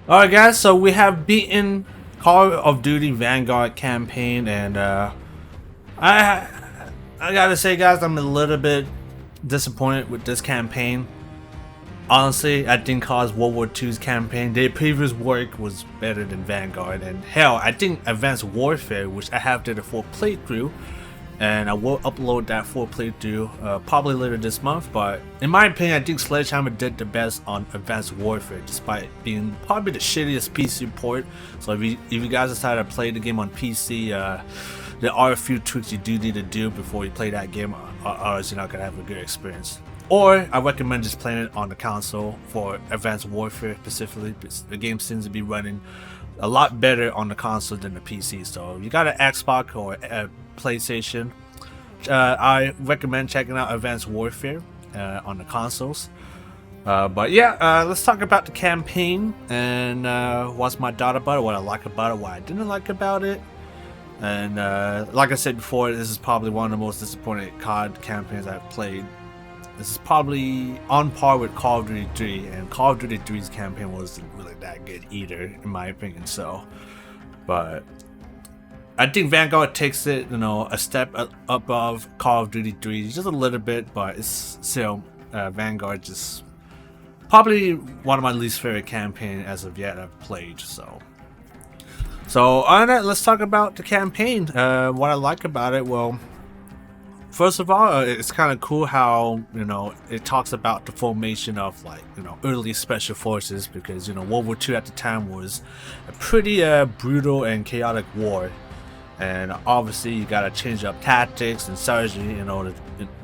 Alright guys, so we have beaten Call of Duty Vanguard Campaign, and I I gotta say guys, I'm a little bit disappointed with this campaign. Honestly, I think Call's World War II's campaign, their previous work was better than Vanguard, and hell, I think Advanced Warfare, which I have did a full playthrough, and I will upload that full playthrough probably later this month. But in my opinion, I think Sledgehammer did the best on Advanced Warfare, despite being probably the shittiest PC port. So if you guys decide to play the game on PC, there are a few tweaks you do need to do before you play that game, or else you're not gonna have a good experience. Or I recommend just playing it on the console for Advanced Warfare specifically, because the game seems to be running a lot better on the console than the PC. So if you got an Xbox or a PlayStation, I recommend checking out Advanced Warfare on the consoles. But yeah, let's talk about the campaign and what's my thought about it, what I like about it, what I didn't like about it. And like I said before, this is probably one of the most disappointing COD campaigns I've played. This is probably on par with Call of Duty 3, and Call of Duty 3's campaign wasn't really that good either, in my opinion. So, but I think Vanguard takes it, a step above Call of Duty 3, just a little bit, but it's still Vanguard just probably one of my least favorite campaign as of yet I've played. So on that, let's talk about the campaign. What I like about it, well. First of all, it's kind of cool how, it talks about the formation of early special forces, because, World War II at the time was a pretty brutal and chaotic war. And obviously you gotta change up tactics and strategy in order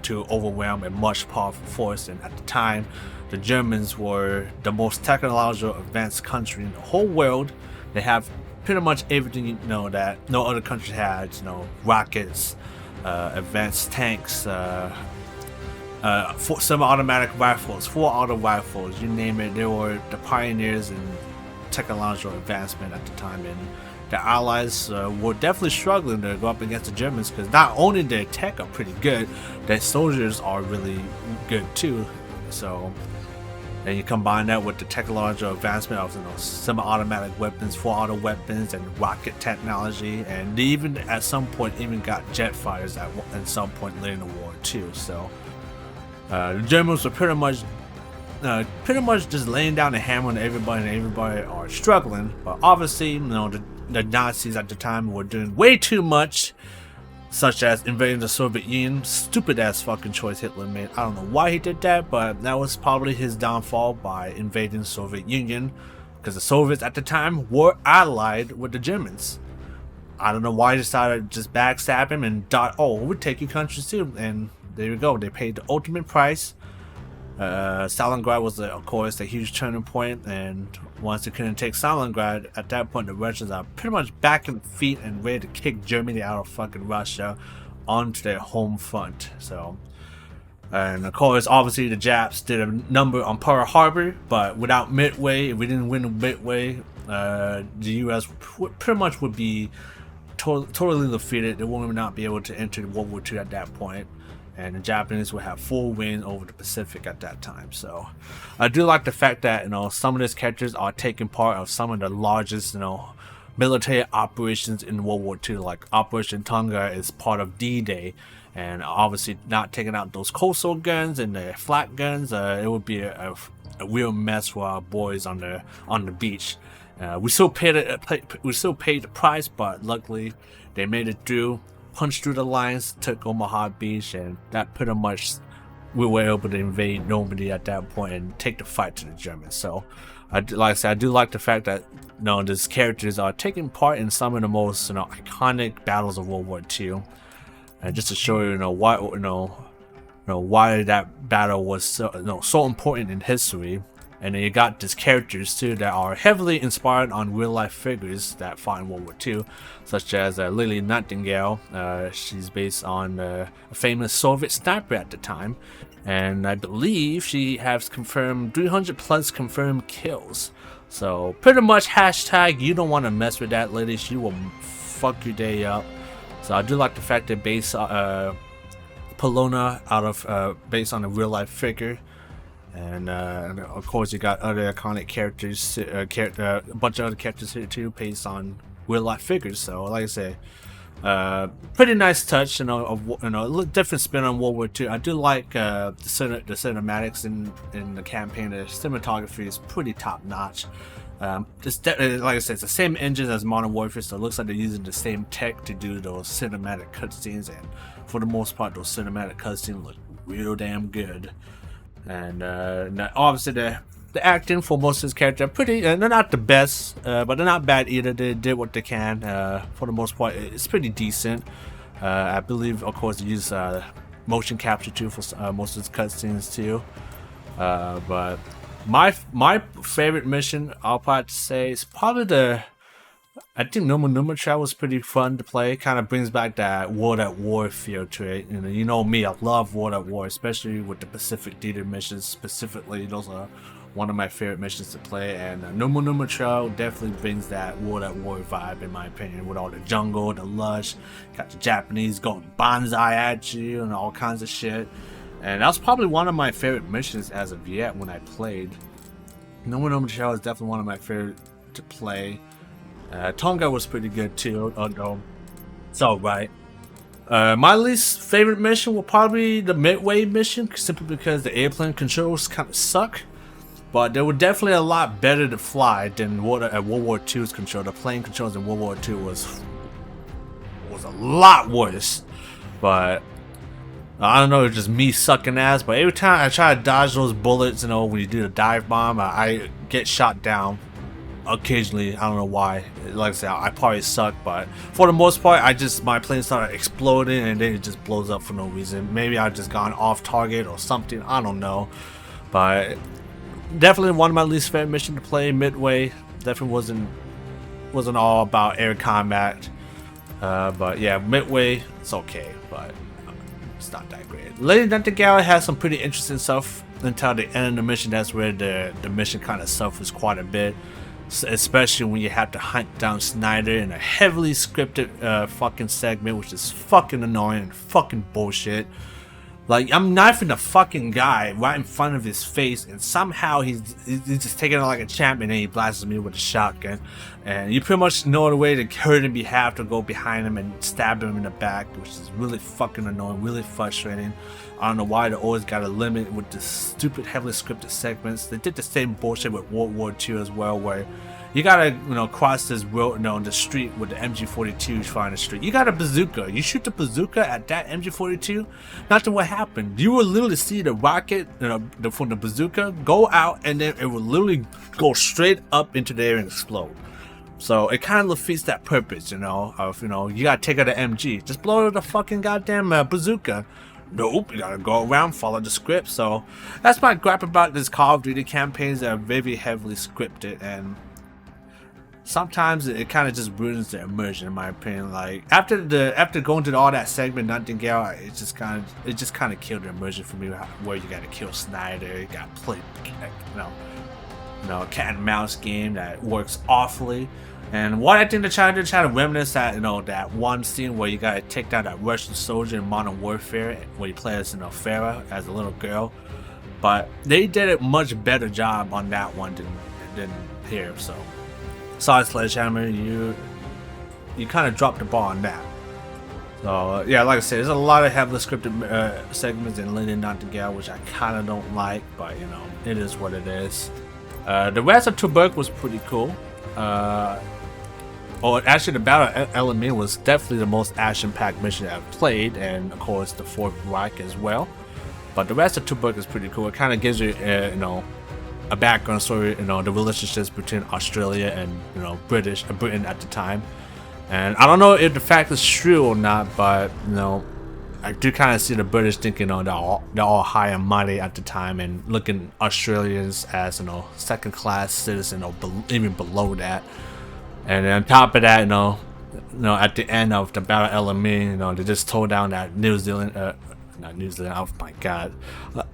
to overwhelm a much powerful force. And at the time, the Germans were the most technological advanced country in the whole world. They have pretty much everything, that no other country had, rockets, advanced tanks, semi-automatic rifles, full auto rifles, you name it. They were the pioneers in technological advancement at the time, and the Allies were definitely struggling to go up against the Germans, because not only their tech are pretty good, their soldiers are really good too. So, and you combine that with the technological advancement of semi-automatic weapons, full auto weapons, and rocket technology, and they even at some point even got jet fighters at some point later in the war too. So the Germans were pretty much just laying down the hammer on everybody, and everybody are struggling. But obviously, the Nazis at the time were doing way too much, such as invading the Soviet Union. Stupid ass fucking choice Hitler made. I don't know why he did that, but that was probably his downfall, by invading the Soviet Union, because the Soviets at the time were allied with the Germans. I don't know why he decided to just backstab him and thought, oh, we'll take your countries too. And there you go, they paid the ultimate price. Stalingrad was, of course, a huge turning point, and once they couldn't take Stalingrad, at that point the Russians are pretty much back in feet and ready to kick Germany out of fucking Russia onto their home front. So, and of course, obviously the Japs did a number on Pearl Harbor, but without Midway, if we didn't win Midway, the U.S. pretty much would be totally defeated. They would not be able to enter World War II at that point, and the Japanese would have full win over the Pacific at that time. So I do like the fact that some of these characters are taking part of some of the largest military operations in World War II, like Operation Tonga is part of D-Day, and obviously not taking out those coastal guns and the flak guns, it would be a real mess for our boys on the beach. We still paid the price, but luckily they made it through, punched through the lines, took Omaha Beach, and that pretty much we were able to invade Normandy at that point and take the fight to the Germans. So, like I said, I do like the fact that these characters are taking part in some of the most iconic battles of World War II, and just to show you why that battle was so important in history. And then you got these characters too that are heavily inspired on real life figures that fought in World War II, such as Lily Nightingale. She's based on a famous Soviet sniper at the time, and I believe she has confirmed 300 plus confirmed kills. So pretty much hashtag you don't want to mess with that lady, she will fuck your day up. So I do like the fact that based Polona based on a real life figure. And of course, you got other iconic characters, a bunch of other characters here too, based on real life figures. So, like I say, pretty nice touch, you know, of a little different spin on World War II. I do like the cinematics in the campaign. The cinematography is pretty top notch. Like I said, it's the same engine as Modern Warfare, so it looks like they're using the same tech to do those cinematic cutscenes, and for the most part, those cinematic cutscenes look real damn good. And obviously the acting for most of his character are pretty, they're not the best, but they're not bad either. They did what they can. For the most part, it's pretty decent. I believe, of course, they use motion capture too for most of his cutscenes too. But my favorite mission, I'll probably say, is probably I think Numa Trail was pretty fun to play. Kind of brings back that World at War feel to it. You know me, I love World at War, especially with the Pacific Theater missions specifically. Those are one of my favorite missions to play, and Numa Trail definitely brings that World at War vibe, in my opinion, with all the jungle, the lush, got the Japanese going banzai at you and all kinds of shit. And that was probably one of my favorite missions as of yet when I played. Numa Trail is definitely one of my favorite to play. Tonga was pretty good too. Oh no, it's alright. My least favorite mission will probably the Midway mission, simply because the airplane controls kind of suck. But they were definitely a lot better to fly than World War II's control. The plane controls in World War II was a lot worse. But I don't know, it's just me sucking ass. But every time I try to dodge those bullets, you know, when you do the dive bomb, I get shot down. Occasionally, I don't know why. Like I said, I probably suck, but for the most part, my plane started exploding and then it just blows up for no reason. Maybe I just gone off target or something. I don't know, but definitely one of my least favorite missions to play. Midway definitely wasn't all about air combat, but yeah, Midway it's okay, but it's not that great. Lady Nightingale has some pretty interesting stuff until the end of the mission. That's where the mission kind of suffers quite a bit. Especially when you have to hunt down Snyder in a heavily scripted fucking segment, which is fucking annoying and fucking bullshit. Like, I'm knifing the fucking guy right in front of his face, and somehow he's just taking it like a champ, and then he blasts me with a shotgun. And you pretty much know the way to hurt him, you have to go behind him and stab him in the back, which is really fucking annoying, really frustrating. I don't know why they always got a limit with the stupid heavily scripted segments. They did the same bullshit with World War II as well, where you gotta, cross this road, the street with the MG42 find the street. You got a bazooka. You shoot the bazooka at that MG42. Nothing will happen. You will literally see the rocket, from the bazooka go out, and then it will literally go straight up into the air and explode. So it kind of defeats that purpose, of you gotta take out the MG. Just blow the fucking goddamn bazooka. Nope, you gotta go around, follow the script. So that's my gripe about this Call of Duty campaigns that are very heavily scripted, and sometimes it kind of just ruins the immersion, in my opinion. Like after going through all that segment, Nightingale, it just kind of killed the immersion for me. Where you gotta kill Snyder, you gotta play, cat and mouse game that works awfully. And what I think they're trying to reminisce that, that one scene where you gotta take down that Russian soldier in Modern Warfare, where you play as, Farah as a little girl. But they did a much better job on that one than here. So, sorry, Sledgehammer, you kind of dropped the ball on that. So yeah, like I said, there's a lot of heavily scripted segments in Lady Nightingale, which I kind of don't like, but it is what it is. The rest of Tobruk was pretty cool. Actually, the Battle of Element was definitely the most action-packed mission I've played, and of course the Fourth Reich as well. But the rest of Tobruk is pretty cool. It kind of gives you, a background story, the relationships between Australia and Britain at the time. And I don't know if the fact is true or not, but I do kind of see the British thinking, they're all high and mighty at the time, and looking Australians as second-class citizen or even below that. And then on top of that, at the end of the Battle of Element, they just tore down that New Zealand, not New Zealand, oh my god,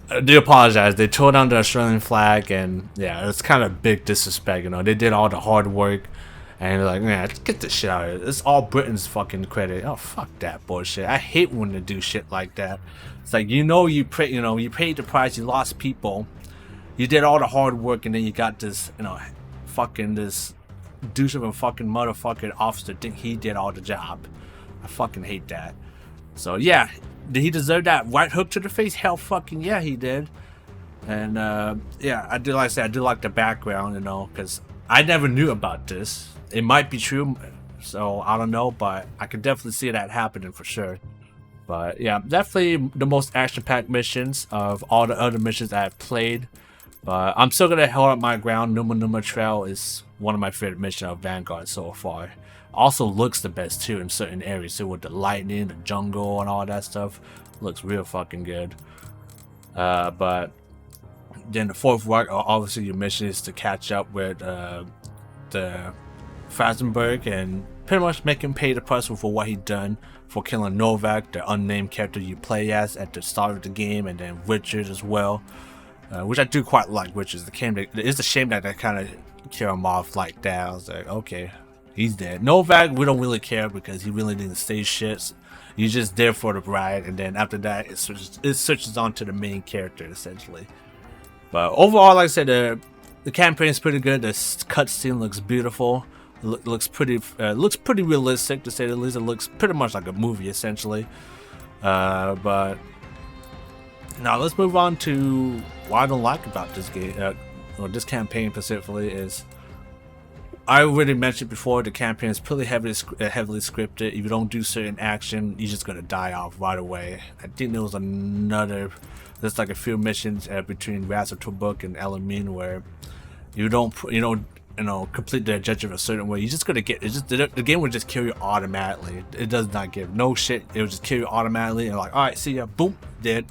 I do apologize. They tore down the Australian flag, and yeah, it's kind of big disrespect. They did all the hard work. And they're like, man, get this shit out of here. It's all Britain's fucking credit. Oh, fuck that bullshit. I hate when they do shit like that. It's like, you paid the price, you lost people, you did all the hard work, and then you got this, fucking this douche of a fucking motherfucking officer think he did all the job. I fucking hate that. So yeah, did he deserve that right hook to the face? Hell fucking yeah, he did. And yeah, I do, like I said, I do like the background, because I never knew about this. It might be true, so I don't know, but I could definitely see that happening for sure. But yeah, definitely the most action-packed missions of all the other missions I've played. But I'm still gonna hold up my ground. Numa Numa Trail is one of my favorite missions of Vanguard so far. Also looks the best too in certain areas. So with the lightning, the jungle, and all that stuff, looks real fucking good. But then the fourth work, obviously your mission is to catch up with the Fasenberg and pretty much make him pay the price for what he done for killing Novak, the unnamed character you play as at the start of the game, and then Richard as well. Which I do quite like Richard. It's a shame that they kind of kill him off like that. I was like, okay, he's dead. Novak, we don't really care because he really didn't say shit. You're just there for the ride, and then after that, it switches on to the main character essentially. But overall, like I said, the campaign is pretty good. The cutscene looks beautiful. Looks pretty realistic to say the least. It looks pretty much like a movie essentially. But now let's move on to what I don't like about this game, or this campaign specifically. Is I already mentioned before, the campaign is pretty heavily scripted. If you don't do certain action, you're just gonna die off right away. I think there was there's like a few missions between Razortobuk and Elamine where you don't complete the objective a certain way, you're just gonna get the game will just kill you automatically. It does not give no shit. It will just kill you automatically, and like, all right, see ya, boom, dead.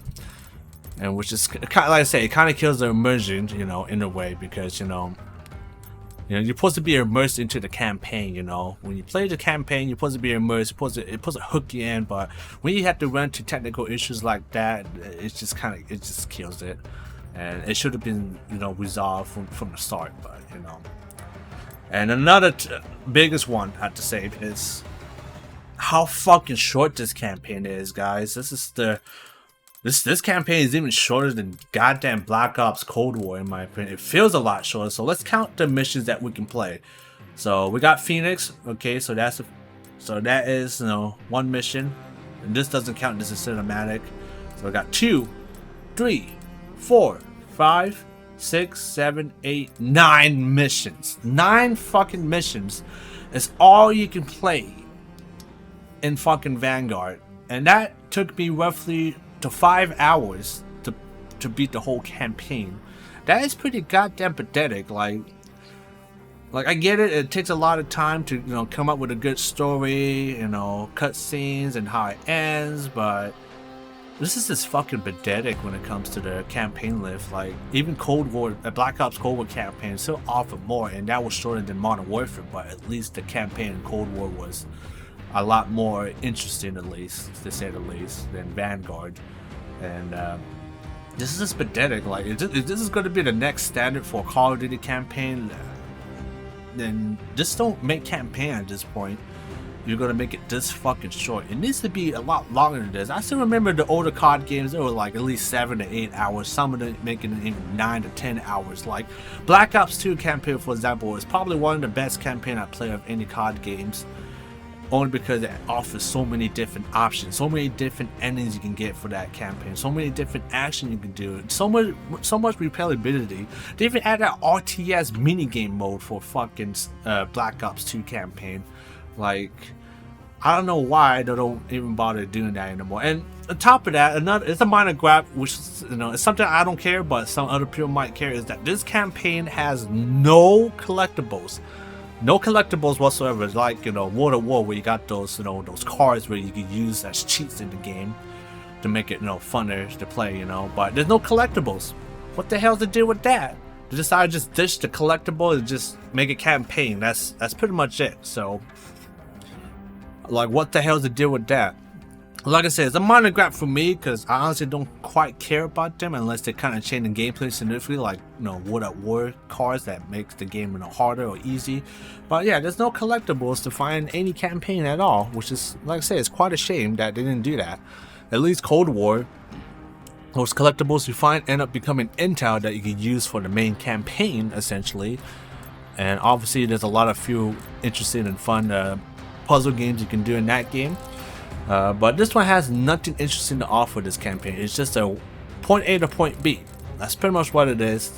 And which is kind of, like I say, it kind of kills the immersion, in a way, because you're supposed to be immersed into the campaign. When you play the campaign, you're supposed to be immersed. It's supposed to hook you in, but when you have to run to technical issues like that, it just kills it. And it should have been, resolved from the start, but And another biggest one I have to say is how fucking short this campaign is, guys. This campaign is even shorter than goddamn Black Ops Cold War, in my opinion. It feels a lot shorter. So let's count the missions that we can play. So we got Phoenix. Okay, so that is one mission, and this doesn't count. This is cinematic. So we got 2, 3, 4, 5, 6, 7, 8, 9 missions. 9 fucking missions is all you can play in fucking Vanguard, and that took me roughly to 5 hours to beat the whole campaign. That is pretty goddamn pathetic. Like I get it. It takes a lot of time to come up with a good story, cutscenes and how it ends, but this is just fucking pathetic when it comes to the campaign lift. Like, even Cold War, Black Ops Cold War campaign still offered more, and that was shorter than Modern Warfare, but at least the campaign in Cold War was a lot more interesting, at least, to say the least, than Vanguard. And this is just pathetic. Like, if this is going to be the next standard for Call of Duty campaign, then just don't make campaign at this point. You're gonna make it this fucking short. It needs to be a lot longer than this. I still remember the older COD games, they were like at least 7 to 8 hours, some of them making it even 9 to 10 hours. Like Black Ops 2 campaign, for example, is probably one of the best campaign I play of any COD games, only because it offers so many different options, so many different endings you can get for that campaign, so many different action you can do, so much replayability. They even added that RTS minigame mode for fucking Black Ops 2 campaign. Like, I don't know why they don't even bother doing that anymore. And on top of that, it's a minor gripe, which is something I don't care, but some other people might care, is that this campaign has no collectibles. No collectibles whatsoever. Like, World at War, where you got those, those cards where you can use as cheats in the game to make it, funner to play, But there's no collectibles. What the hell's the deal with that? They decided to just ditch the collectible and just make a campaign. That's pretty much it. So, like, what the hell's the deal with that? Like I said, it's a minor gripe for me, because I honestly don't quite care about them unless they kind of change the gameplay significantly, like, World at War cards that makes the game harder or easy. But yeah, there's no collectibles to find any campaign at all, which is, like I said, it's quite a shame that they didn't do that. At least Cold War, Those collectibles you find end up becoming intel that you can use for the main campaign, essentially. And obviously, there's a lot of few interesting and fun puzzle games you can do in that game. But this one has nothing interesting to offer this campaign. It's just a point A to point B. That's pretty much what it is.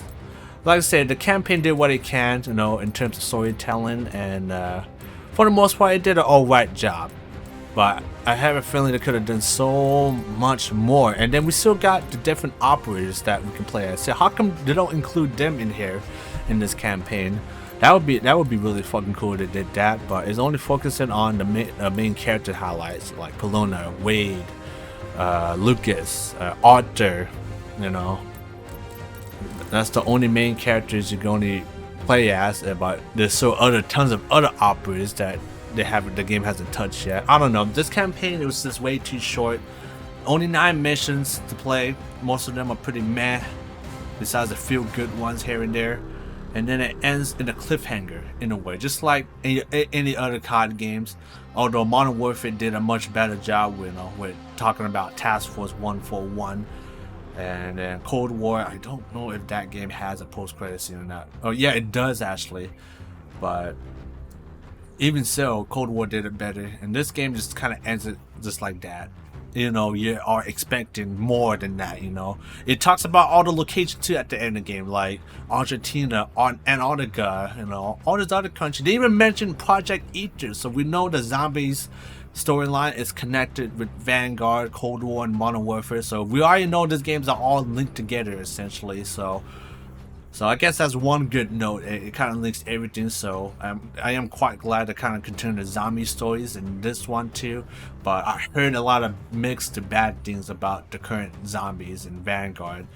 Like I said, the campaign did what it can, you know, in terms of storytelling, and for the most part, it did an alright job. But I have a feeling they could have done so much more. And then we still got the different operators that we can play as. So how come they don't include them in here in this campaign? That would be really fucking cool if they did that. But it's only focusing on the main character highlights like Pelona, Wade, Lucas, Arthur. You know, that's the only main characters you can only play as. But there's so tons of other operators that the game hasn't touched yet. I don't know. This campaign, it was just way too short. Only 9 missions to play. Most of them are pretty meh, besides a few good ones here and there. And then it ends in a cliffhanger in a way, just like any other COD games. Although Modern Warfare did a much better job with talking about Task Force 141. And then Cold War, I don't know if that game has a post-credit scene or not. Oh yeah, it does actually. But even so, Cold War did it better, and this game just kind of ends it just like that. You know, you are expecting more than that, you know. It talks about all the locations too at the end of the game, like Argentina, Antarctica, you know, all these other countries. They even mentioned Project Ether, so we know the zombies storyline is connected with Vanguard, Cold War, and Modern Warfare. So we already know these games are all linked together essentially. So I guess that's one good note. It kind of links everything. So I am quite glad to kind of continue the zombie stories in this one too. But I heard a lot of mixed to bad things about the current zombies in Vanguard.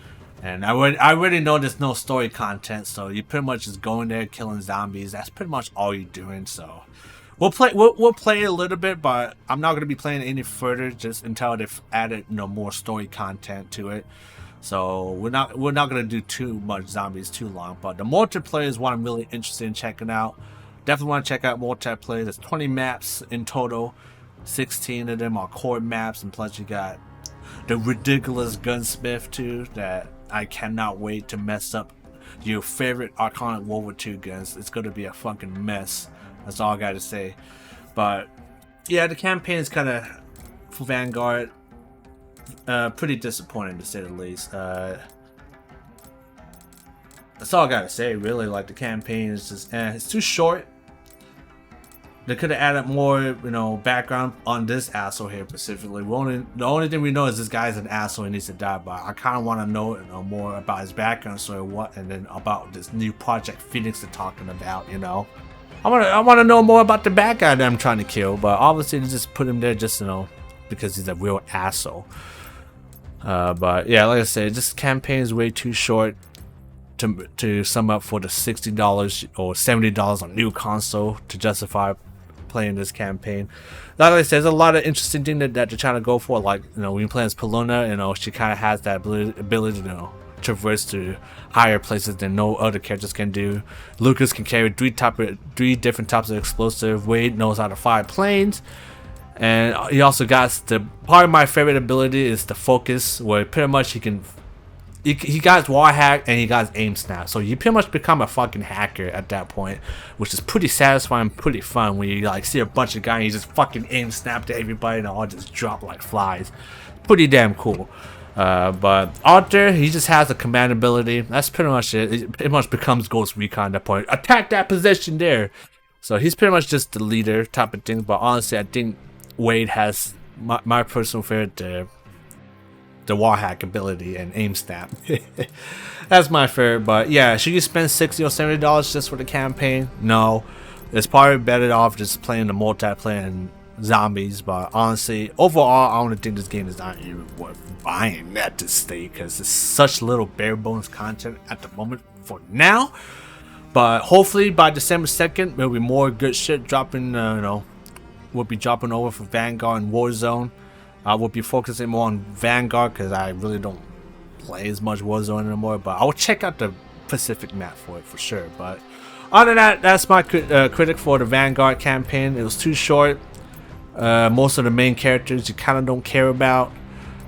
And I already know there's no story content. So you pretty much just going there killing zombies. That's pretty much all you're doing. So we'll play a little bit, but I'm not going to be playing any further just until they've added more story content to it. So we're not gonna do too much zombies too long, but the multiplayer is what I'm really interested in checking out. Definitely want to check out multiplayer. There's 20 maps in total. 16 of them are core maps, and plus you got the ridiculous gunsmith too that I cannot wait to mess up your favorite iconic World War II guns. It's gonna be a fucking mess. That's all I gotta say. But yeah, the campaign is kind of for Vanguard. Pretty disappointing to say the least. That's all I gotta say, really. Like, the campaign is just it's too short. They could have added more, background on this asshole here specifically. The only thing we know is this guy's an asshole and needs to die. But I kind of want to know, more about his background, and then about this new Project Phoenix they're talking about. I want to know more about the bad guy that I'm trying to kill. But obviously, they just put him there just because he's a real asshole. But yeah, like I said, this campaign is way too short to sum up for the $60 or $70 on new console to justify playing this campaign. Like I said, there's a lot of interesting things that they're trying to go for. Like, when you play as Pelona, she kind of has that ability to traverse to higher places than no other characters can do. Lucas can carry three different types of explosive. Wade knows how to fire planes. And he also got part of my favorite ability is the focus, where pretty much he got his wall hack and he got his aim snap. So you pretty much become a fucking hacker at that point, which is pretty satisfying, pretty fun when you see a bunch of guys and you just fucking aim snap to everybody and all just drop like flies. Pretty damn cool. But Arthur, he just has a command ability. That's pretty much it. It pretty much becomes Ghost Recon at that point. Attack that position there. So he's pretty much just the leader type of thing. But honestly, I think Wade has my personal favorite, the wall hack ability and aim snap. That's my favorite. But yeah, should you spend $60 or $70 just for the campaign? No, it's probably better off just playing the multiplayer and zombies. But honestly, overall, I don't think this game is not even worth buying at this stage, because it's such little bare bones content at the moment for now. But hopefully by December 2nd, there'll be more good shit dropping. We'll be dropping over for Vanguard and Warzone. I will be focusing more on Vanguard because I really don't play as much Warzone anymore. But I will check out the Pacific map for it for sure. But other than that, that's my critic for the Vanguard campaign. It was too short. Most of the main characters you kind of don't care about.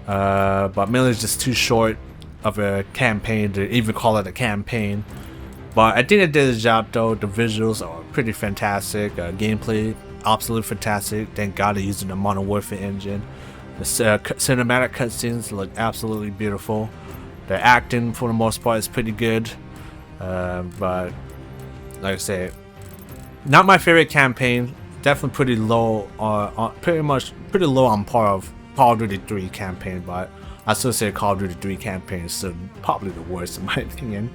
but mainly it's just too short of a campaign to even call it a campaign. But I think it did its job though. The visuals are pretty fantastic, gameplay absolutely fantastic. Thank God they're using the Modern Warfare engine. The cinematic cutscenes look absolutely beautiful. The acting for the most part is pretty good, but like I said, not my favorite campaign. Definitely pretty low, pretty low on par of Call of Duty 3 campaign, but I still say Call of Duty 3 campaign is still probably the worst in my opinion.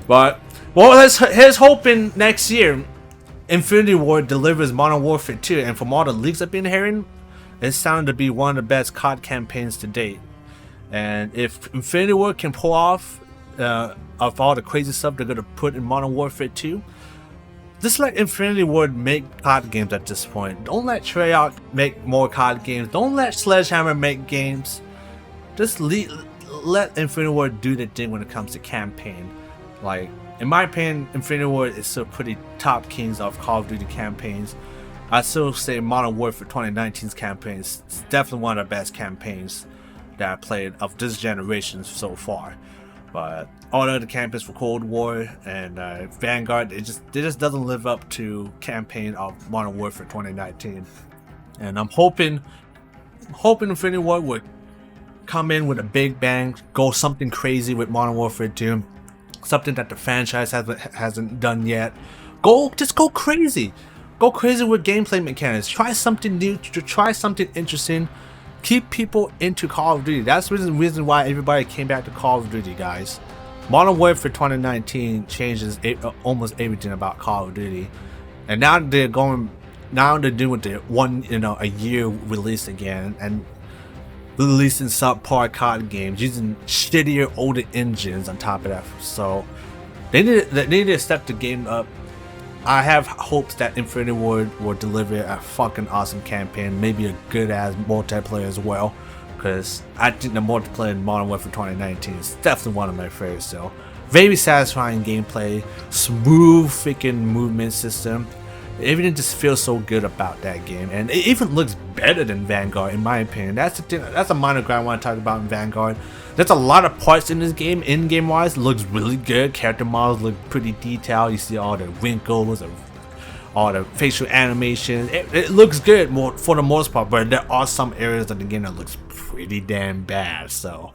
But well, here's hoping next year Infinity Ward delivers Modern Warfare 2, and from all the leaks I've been hearing, it's sounded to be one of the best COD campaigns to date. And if Infinity Ward can pull off of all the crazy stuff they're gonna put in Modern Warfare 2, just let Infinity Ward make COD games at this point. Don't let Treyarch make more COD games. Don't let Sledgehammer make games. Just let Infinity Ward do the thing when it comes to campaign. Like, in my opinion, Infinity Ward is still pretty top kings of Call of Duty campaigns. I still say Modern Warfare 2019's campaign is definitely one of the best campaigns that I played of this generation so far. But all the other campaigns for Cold War and Vanguard, it just doesn't live up to campaign of Modern Warfare 2019. And I'm hoping Infinity Ward would come in with a big bang, go something crazy with Modern Warfare 2, something that the franchise hasn't done yet. Just go crazy. Go crazy with gameplay mechanics. Try something new. Try something interesting. Keep people into Call of Duty. That's the reason why everybody came back to Call of Duty, guys. Modern Warfare 2019 changes almost everything about Call of Duty, and now they're doing the a year release again and releasing subpar COD games using shittier older engines on top of that. So they need to step the game up. I have hopes that Infinity Ward will deliver a fucking awesome campaign, maybe a good ass multiplayer as well, because I think the multiplayer in Modern Warfare 2019 is definitely one of my favorites. So very satisfying gameplay, smooth freaking movement system. Everything just feels so good about that game, and it even looks better than Vanguard in my opinion. That's the thing. That's a minor gripe I want to talk about in Vanguard. There's a lot of parts in this game, in-game wise, looks really good. Character models look pretty detailed. You see all the wrinkles, all the facial animations. It looks good for the most part, but there are some areas of the game that looks pretty damn bad. So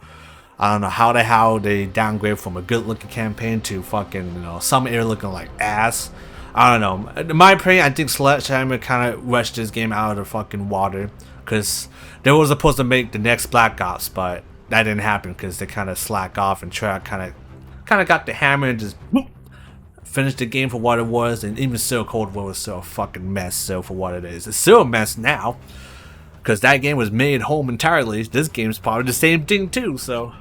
I don't know how they downgrade from a good-looking campaign to fucking some area looking like ass. I don't know. In my opinion, I think Sledgehammer kind of rushed this game out of the fucking water, because they were supposed to make the next Black Ops, but that didn't happen because they kind of slack off, and Treyarch kind of got the hammer and just whoop, finished the game for what it was. And even still, Cold War was still a fucking mess. So for what it is, it's still a mess now, because that game was made home entirely. This game's probably the same thing too. So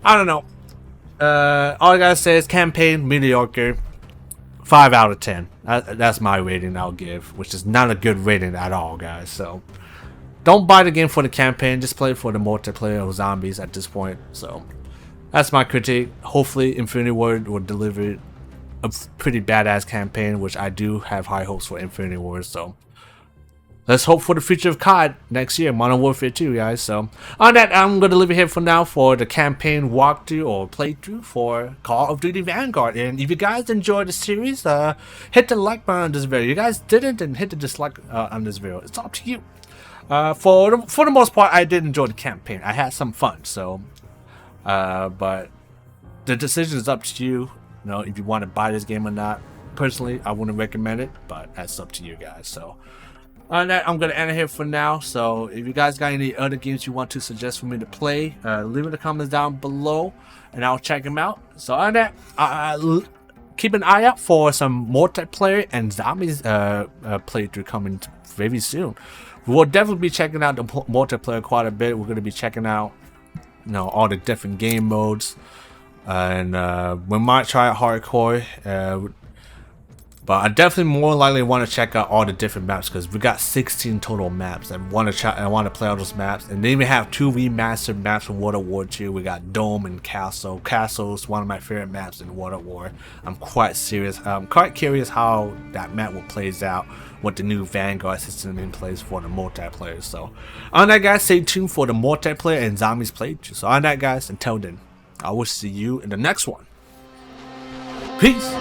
I don't know. All I gotta say is campaign mediocre. 5 out of 10. That's my rating I'll give, which is not a good rating at all, guys. So don't buy the game for the campaign, just play it for the multiplayer of zombies at this point. So that's my critique. Hopefully Infinity Ward will deliver a pretty badass campaign, which I do have high hopes for Infinity Ward. So let's hope for the future of COD next year, Modern Warfare 2, guys. So on that, I'm going to leave it here for now for the campaign walkthrough or playthrough for Call of Duty Vanguard. And if you guys enjoyed the series, hit the like button on this video. If you guys didn't, then hit the dislike on this video. It's up to you. For the most part, I did enjoy the campaign. I had some fun. So, but the decision is up to you. If you want to buy this game or not. Personally, I wouldn't recommend it, but that's up to you guys. So on that, I'm going to end it here for now. So if you guys got any other games you want to suggest for me to play, leave in the comments down below and I'll check them out. So on that, keep an eye out for some multiplayer and zombies playthrough coming very soon. We'll definitely be checking out the multiplayer quite a bit. We're going to be checking out all the different game modes, and we might try it hardcore. But I definitely more likely want to check out all the different maps because we got 16 total maps. I want to play all those maps, and then we have 2 remastered maps from World of War II. We got Dome and Castle. Castle is one of my favorite maps in World of War. I'm quite curious how that map will plays out with the new Vanguard system in place for the multiplayer. So on that, guys, stay tuned for the multiplayer and zombies playthrough. So on that, guys, until then, I will see you in the next one. Peace.